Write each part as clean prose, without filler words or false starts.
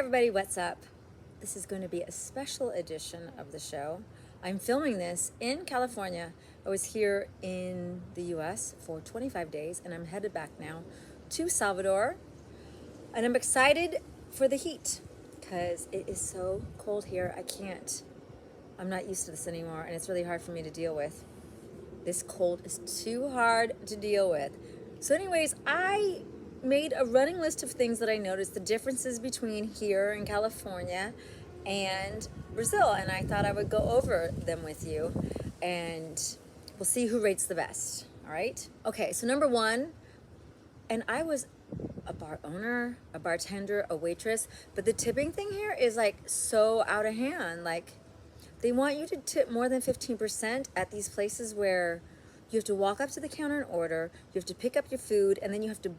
everybody, what's up? This is going to be a special edition of the show. I'm filming this in California. I was here in the US for 25 days and I'm headed back now to Salvador. And I'm excited for the heat because it is so cold here. I'm not used to this anymore and it's really hard for me to deal with. This cold is too hard to deal with. So anyways, I made a running list of things that I noticed, the differences between here in California and Brazil, and I thought I would go over them with you and we'll see who rates the best. All right? Okay, so number one, and I was a bar owner, a bartender, a waitress, but the tipping thing here is like so out of hand. Like they want you to tip more than 15% at these places where you have to walk up to the counter and order, you have to pick up your food, and then you have to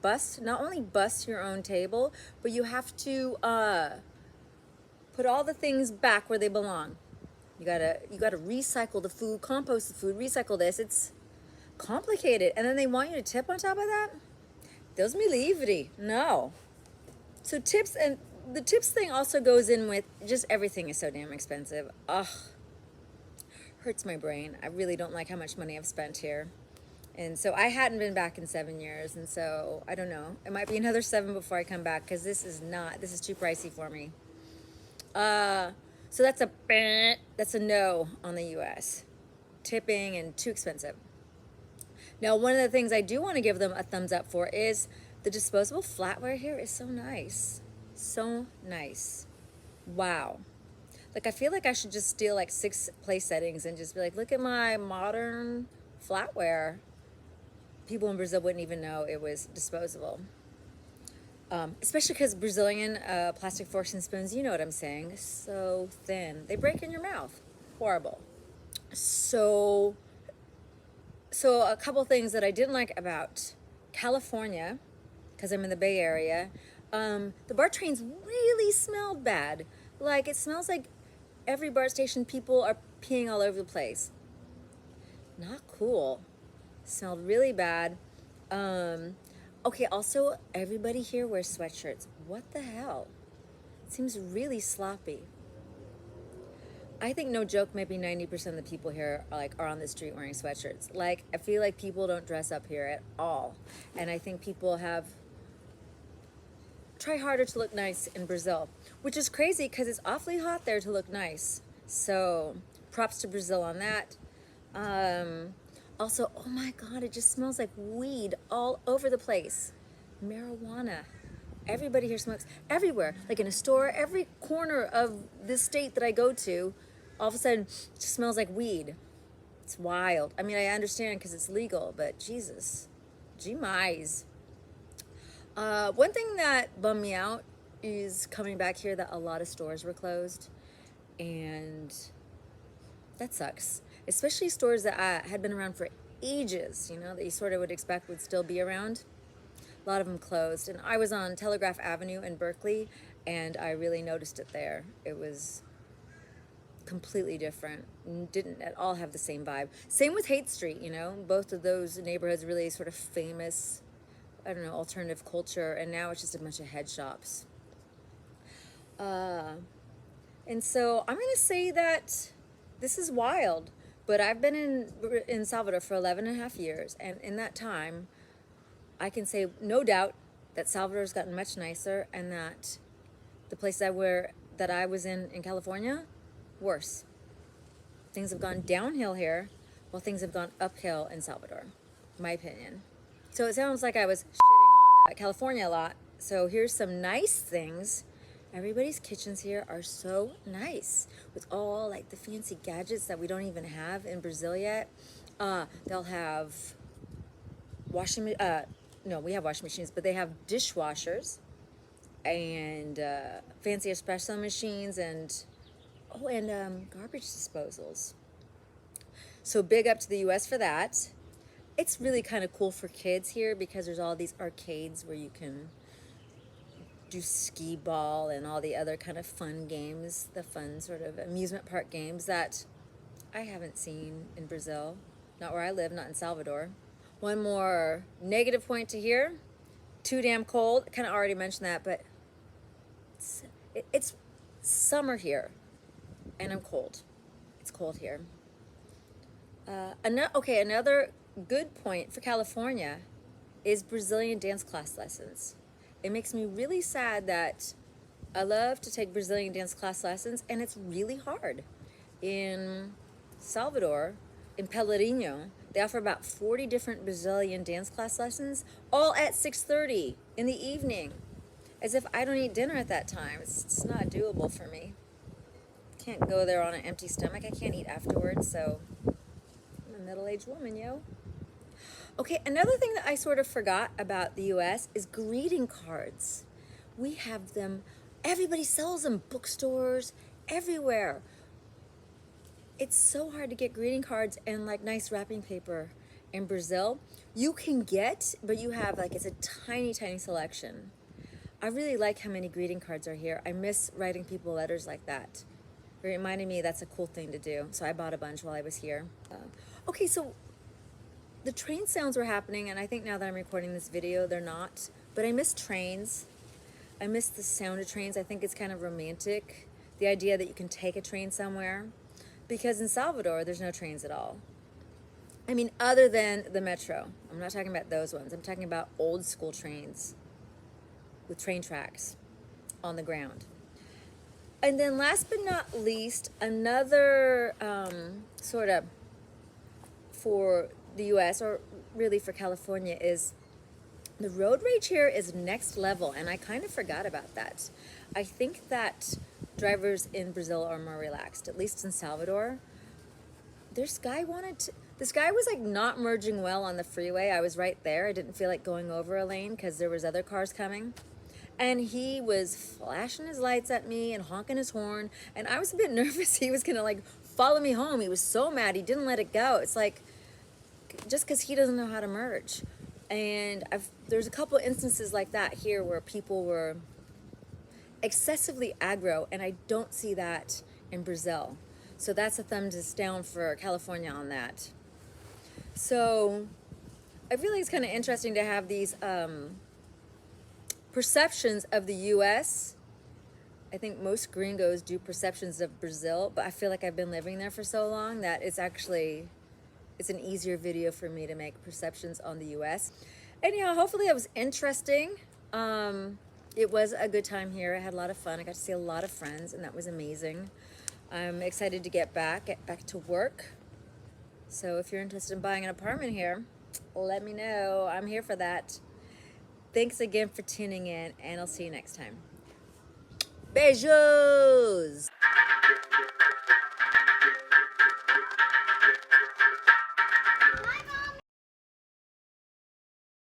not only bust your own table, but you have to put all the things back where they belong. You gotta recycle the food, compost the food, recycle this. It's complicated. And then they want you to tip on top of that? Deus me livre. No. So tips, and the tips thing also goes in with just everything is so damn expensive. Ugh. Hurts my brain. I really don't like how much money I've spent here. And so I hadn't been back in 7 years. And so I don't know. It might be another 7 before I come back because this is too pricey for me. So that's a no on the US. Tipping and too expensive. Now, one of the things I do want to give them a thumbs up for is the disposable flatware here is so nice. So nice. Wow. Like, I feel like I should just steal like 6 place settings and just be like, look at my modern flatware. People in Brazil wouldn't even know it was disposable. Especially because Brazilian plastic forks and spoons, you know what I'm saying, so thin. They break in your mouth. Horrible. So a couple things that I didn't like about California, because I'm in the Bay Area, the BART trains really smelled bad. Like, it smells like every BART station people are peeing all over the place. Not cool. Smelled really bad. Okay, also, everybody here wears sweatshirts. What the hell? It seems really sloppy. I think, no joke, maybe 90% of the people here are on the street wearing sweatshirts. Like, I feel like people don't dress up here at all. And I think people try harder to look nice in Brazil, which is crazy because it's awfully hot there to look nice. So props to Brazil on that. Also, oh my God, it just smells like weed all over the place. Marijuana. Everybody here smokes everywhere, like in a store, every corner of this state that I go to, all of a sudden it just smells like weed. It's wild. I mean, I understand because it's legal, but Jesus, G-mize. One thing that bummed me out is coming back here that a lot of stores were closed, and that sucks. Especially stores that had been around for ages, that you sort of would expect would still be around. A lot of them closed. And I was on Telegraph Avenue in Berkeley, and I really noticed it there. It was completely different. Didn't at all have the same vibe. Same with Haight Street, Both of those neighborhoods really sort of famous, I don't know, alternative culture, and now it's just a bunch of head shops. And so I'm going to say that this is wild, but I've been in Salvador for 11 and a half years, and in that time, I can say no doubt that Salvador's gotten much nicer, and that the place that I was in California, worse. Things have gone downhill here, while things have gone uphill in Salvador, my opinion. So it sounds like I was shitting on California a lot. So here's some nice things. Everybody's kitchens here are so nice with all like the fancy gadgets that we don't even have in Brazil yet. They'll have we have washing machines, but they have dishwashers and fancy espresso machines and garbage disposals. So big up to the US for that. It's really kind of cool for kids here because there's all these arcades where you can do skee ball and all the other kind of fun games, the fun sort of amusement park games that I haven't seen in Brazil. Not where I live, not in Salvador. One more negative point to here. Too damn cold. Kind of already mentioned that, but It's summer here, and I'm cold. It's cold here. Another good point for California is Brazilian dance class lessons. It makes me really sad that I love to take Brazilian dance class lessons, and it's really hard. In Salvador, in Pelourinho, they offer about 40 different Brazilian dance class lessons, all at 6:30 in the evening. As if I don't eat dinner at that time. It's not doable for me. Can't go there on an empty stomach. I can't eat afterwards, so I'm a middle-aged woman, yo. Okay, another thing that I sort of forgot about the US is greeting cards. We have them, everybody sells them, bookstores, everywhere. It's so hard to get greeting cards and like nice wrapping paper in Brazil. You can get, but you have like, it's a tiny, tiny selection. I really like how many greeting cards are here. I miss writing people letters like that. It reminded me that's a cool thing to do. So I bought a bunch while I was here. Okay, so the train sounds were happening, and I think now that I'm recording this video, they're not. But I miss trains. I miss the sound of trains. I think it's kind of romantic, the idea that you can take a train somewhere. Because in Salvador, there's no trains at all. I mean, other than the metro. I'm not talking about those ones. I'm talking about old school trains with train tracks on the ground. And then last but not least, another sort of for the US, or really for California, is the road rage here is next level, and I kind of forgot about that. I think that drivers in Brazil are more relaxed, at least in Salvador. This guy was like not merging well on the freeway. I was right there. I didn't feel like going over a lane because there was other cars coming. And he was flashing his lights at me and honking his horn. And I was a bit nervous he was gonna like follow me home. He was so mad, he didn't let it go. It's like, just because he doesn't know how to merge. And there's a couple instances like that here where people were excessively aggro, and I don't see that in Brazil. So that's a thumbs down for California on that. So I feel like it's kind of interesting to have these perceptions of the US. I think most gringos do perceptions of Brazil, but I feel like I've been living there for so long that it's an easier video for me to make perceptions on the US. Anyhow, hopefully it was interesting. It was a good time here. I had a lot of fun. I got to see a lot of friends, and that was amazing. I'm excited to get back to work. So if you're interested in buying an apartment here, let me know. I'm here for that. Thanks again for tuning in, and I'll see you next time. Beijos!